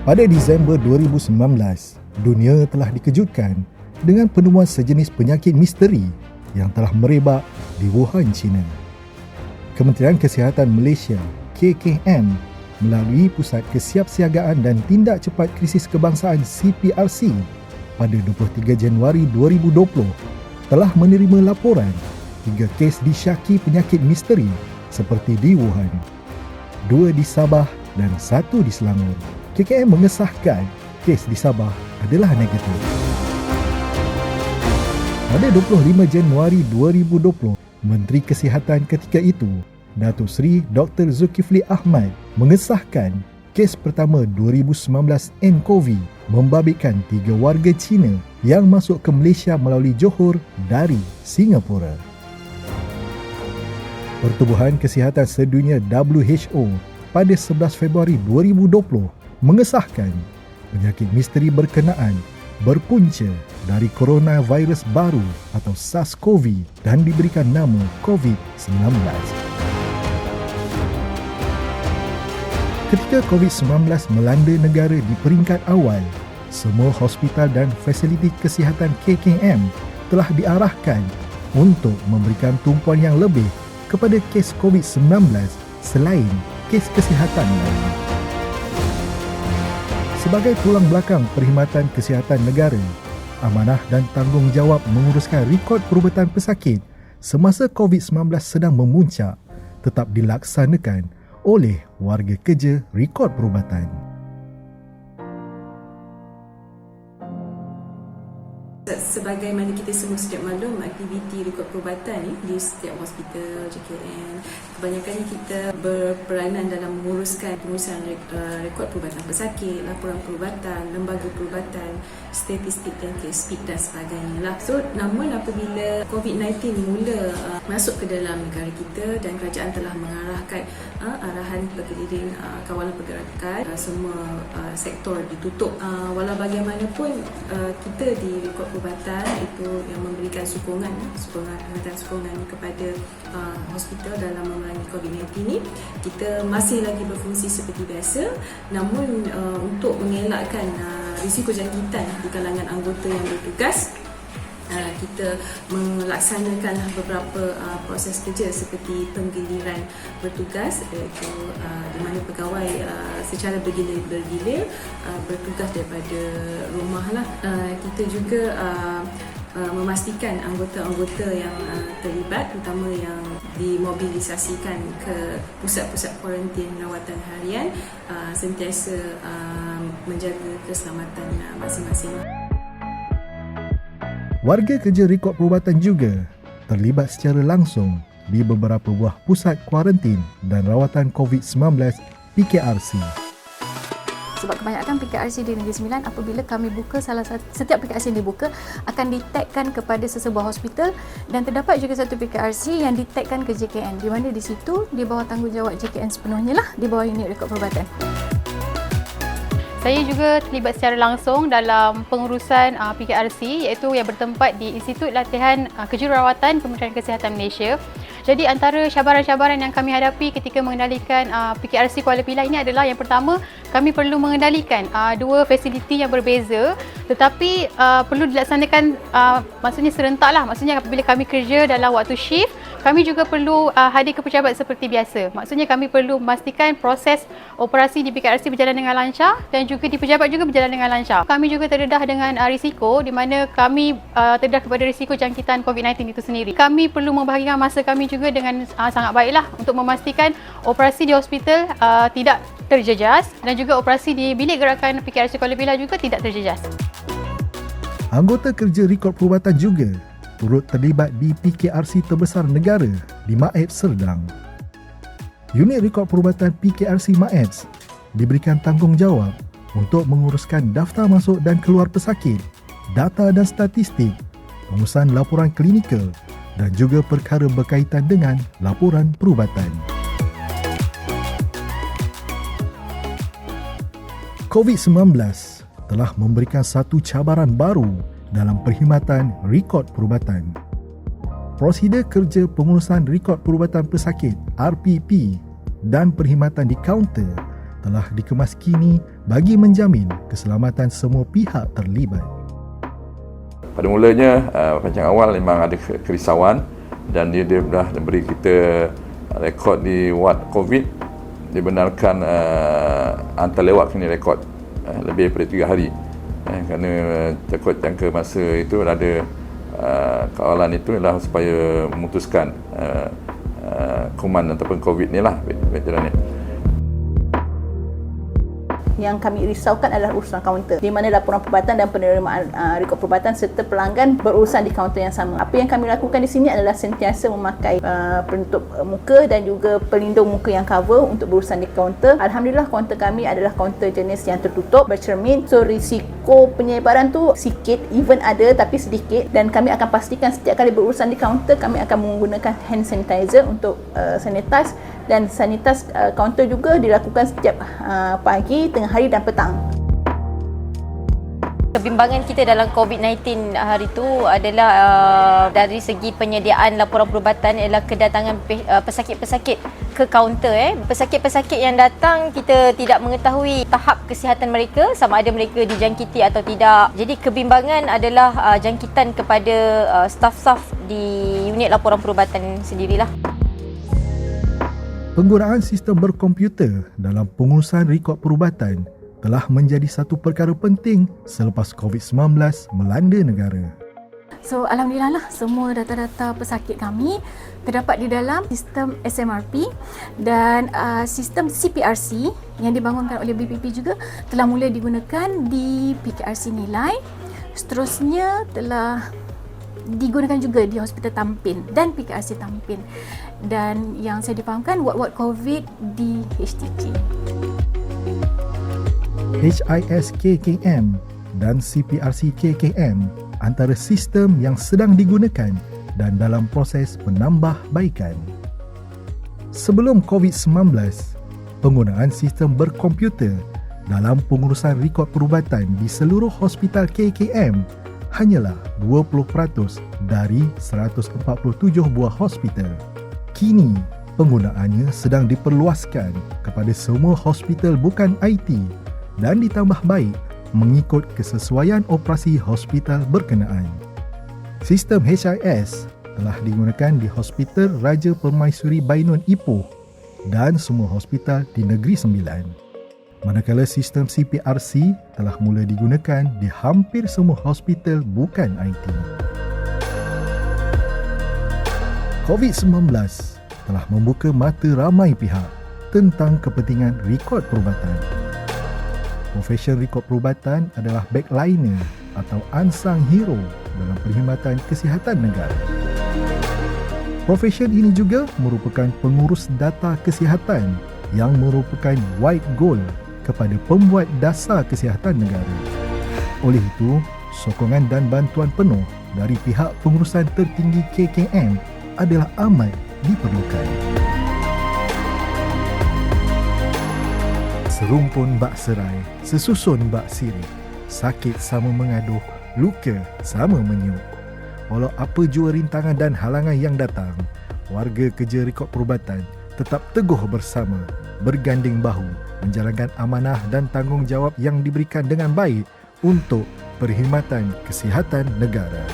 Pada Disember 2019, dunia telah dikejutkan dengan penemuan sejenis penyakit misteri yang telah merebak di Wuhan, China. Kementerian Kesihatan Malaysia, KKM, melalui Pusat Kesiapsiagaan dan Tindak Cepat Krisis Kebangsaan CPRC pada 23 Januari 2020 telah menerima laporan 3 kes disyaki penyakit misteri seperti di Wuhan, 2 di Sabah dan 1 di Selangor. KKM mengesahkan kes di Sabah adalah negatif. Pada 25 Januari 2020, Menteri Kesihatan ketika itu, Datuk Seri Dr. Zulkifli Ahmad mengesahkan kes pertama 2019 nCoV membabitkan 3 warga Cina yang masuk ke Malaysia melalui Johor dari Singapura. Pertubuhan Kesihatan Sedunia WHO pada 11 Februari 2020 mengesahkan penyakit misteri berkenaan berpunca dari coronavirus baru atau SARS-CoV dan diberikan nama COVID-19. Ketika COVID-19 melanda negara di peringkat awal, semua hospital dan fasiliti kesihatan KKM telah diarahkan untuk memberikan tumpuan yang lebih kepada kes COVID-19 selain kes kesihatan lain. Sebagai tulang belakang Perkhidmatan Kesihatan Negara, amanah dan tanggungjawab menguruskan rekod perubatan pesakit semasa COVID-19 sedang memuncak tetap dilaksanakan oleh warga kerja rekod perubatan. Sebagaimana kita semua sedia maklum, aktiviti rekod perubatan di setiap hospital JKN, kebanyakannya kita berperanan dalam menguruskan pengurusan rekod perubatan pesakit, laporan perubatan, lembaga perubatan, statistik dan case speed dan sebagainya lah. So, namun apabila COVID-19 mula masuk ke dalam negara kita dan kerajaan telah mengarahkan arahan berkeliling kawalan pergerakan, semua sektor ditutup. Walau bagaimanapun kita di rekod perubatan itu yang memberikan sokongan kepada hospital dalam memerangi COVID-19 ini, kita masih lagi berfungsi seperti biasa. Namun untuk mengelakkan risiko jangkitan di kalangan anggota yang bertugas, kita melaksanakan beberapa proses kerja seperti penggiliran bertugas, iaitu di mana pegawai secara bergilir bertugas daripada rumah lah. Kita juga memastikan anggota-anggota yang terlibat, terutama yang dimobilisasikan ke pusat-pusat kuarantin rawatan harian, sentiasa menjaga keselamatan masing-masing. Warga kerja rekod perubatan juga terlibat secara langsung di beberapa buah pusat kuarantin dan rawatan COVID-19 PKRC. Sebab kebanyakan PKRC di Negeri Sembilan, apabila kami buka setiap PKRC yang dibuka akan ditekkan kepada sesebuah hospital, dan terdapat juga satu PKRC yang ditekkan ke JKN, di mana di situ di bawah tanggungjawab JKN sepenuhnya lah, di bawah unit rekod perubatan. Saya juga terlibat secara langsung dalam pengurusan PKRC, iaitu yang bertempat di Institut Latihan Kejururawatan Kementerian Kesihatan Malaysia. Jadi antara cabaran-cabaran yang kami hadapi ketika mengendalikan PKRC Kuala Pilah ini adalah, yang pertama, kami perlu mengendalikan 2 fasiliti yang berbeza, tetapi perlu dilaksanakan maksudnya serentak lah. Maksudnya apabila kami kerja dalam waktu shift, kami juga perlu hadir ke pejabat seperti biasa. Maksudnya kami perlu memastikan proses operasi di PKRC berjalan dengan lancar dan juga di pejabat juga berjalan dengan lancar. Kami juga terdedah dengan risiko, di mana kami terdedah kepada risiko jangkitan COVID-19 itu sendiri. Kami perlu membahagikan masa kami juga dengan sangat baiklah untuk memastikan operasi di hospital tidak terjejas dan juga operasi di bilik gerakan PKRC Kuala Pilah juga tidak terjejas. Anggota kerja rekod perubatan juga turut terlibat di PKRC terbesar negara di Maeb Serdang. Unit rekod perubatan PKRC Maeb diberikan tanggungjawab untuk menguruskan daftar masuk dan keluar pesakit, data dan statistik, pengurusan laporan klinikal dan juga perkara berkaitan dengan laporan perubatan. COVID-19 telah memberikan satu cabaran baru dalam perkhidmatan rekod perubatan. Prosedur kerja pengurusan rekod perubatan pesakit RPP dan perkhidmatan di kaunter telah dikemas kini bagi menjamin keselamatan semua pihak terlibat. Pada mulanya, rancang awal memang ada kerisauan dan dia dah beri kita rekod di ward COVID. Dibenarkan hantar lewat kena rekod lebih daripada 3 hari. Kerana takut jangka masa itu ada kawalan itu ialah supaya memutuskan kuman ataupun COVID ni lah veteran ni. Yang kami risaukan adalah urusan kaunter, di mana laporan perubatan dan penerimaan rekod perubatan serta pelanggan berurusan di kaunter yang sama. Apa yang kami lakukan di sini adalah sentiasa memakai penutup muka dan juga pelindung muka yang cover untuk berurusan di kaunter. Alhamdulillah, kaunter kami adalah kaunter jenis yang tertutup, bercermin. So risiko penyebaran tu sikit, even ada tapi sedikit, dan kami akan pastikan setiap kali berurusan di kaunter kami akan menggunakan hand sanitizer untuk sanitize, dan sanitize kaunter juga dilakukan setiap pagi, tengah hari dan petang. Kebimbangan kita dalam COVID-19 hari itu adalah dari segi penyediaan laporan perubatan ialah kedatangan pesakit-pesakit ke kaunter. Pesakit-pesakit yang datang kita tidak mengetahui tahap kesihatan mereka, sama ada mereka dijangkiti atau tidak. Jadi kebimbangan adalah jangkitan kepada staf-staf di unit laporan perubatan sendirilah. Penggunaan sistem berkomputer dalam pengurusan rekod perubatan telah menjadi satu perkara penting selepas COVID-19 melanda negara. So alhamdulillah lah, semua data-data pesakit kami terdapat di dalam sistem SMRP, dan sistem CPRC yang dibangunkan oleh BPP juga telah mula digunakan di PKRC Nilai. Seterusnya telah digunakan juga di Hospital Tampin dan PKRC Tampin, dan yang saya difahamkan ward-ward COVID di HTG. HIS KKM dan CPRC KKM antara sistem yang sedang digunakan dan dalam proses penambahbaikan. Sebelum COVID-19, penggunaan sistem berkomputer dalam pengurusan rekod perubatan di seluruh hospital KKM hanyalah 20% dari 147 buah hospital. Kini, penggunaannya sedang diperluaskan kepada semua hospital bukan IT dan ditambah baik mengikut kesesuaian operasi hospital berkenaan. Sistem HIS telah digunakan di Hospital Raja Permaisuri Bainun Ipoh dan semua hospital di Negeri Sembilan. Manakala sistem CPRC telah mula digunakan di hampir semua hospital bukan IT. COVID-19 telah membuka mata ramai pihak tentang kepentingan rekod perubatan. Profesion rekod perubatan adalah backliner atau unsung hero dalam perkhidmatan kesihatan negara. Profesion ini juga merupakan pengurus data kesihatan yang merupakan white goal kepada pembuat dasar kesihatan negara. Oleh itu, sokongan dan bantuan penuh dari pihak pengurusan tertinggi KKM adalah amat diperlukan. Serumpun bak serai, sesusun bak sirih. Sakit sama mengaduh, luka sama menyuk. Walau apa jua rintangan dan halangan yang datang, warga kerja rekod perubatan tetap teguh bersama, berganding bahu, menjalankan amanah dan tanggungjawab yang diberikan dengan baik untuk perkhidmatan kesihatan negara.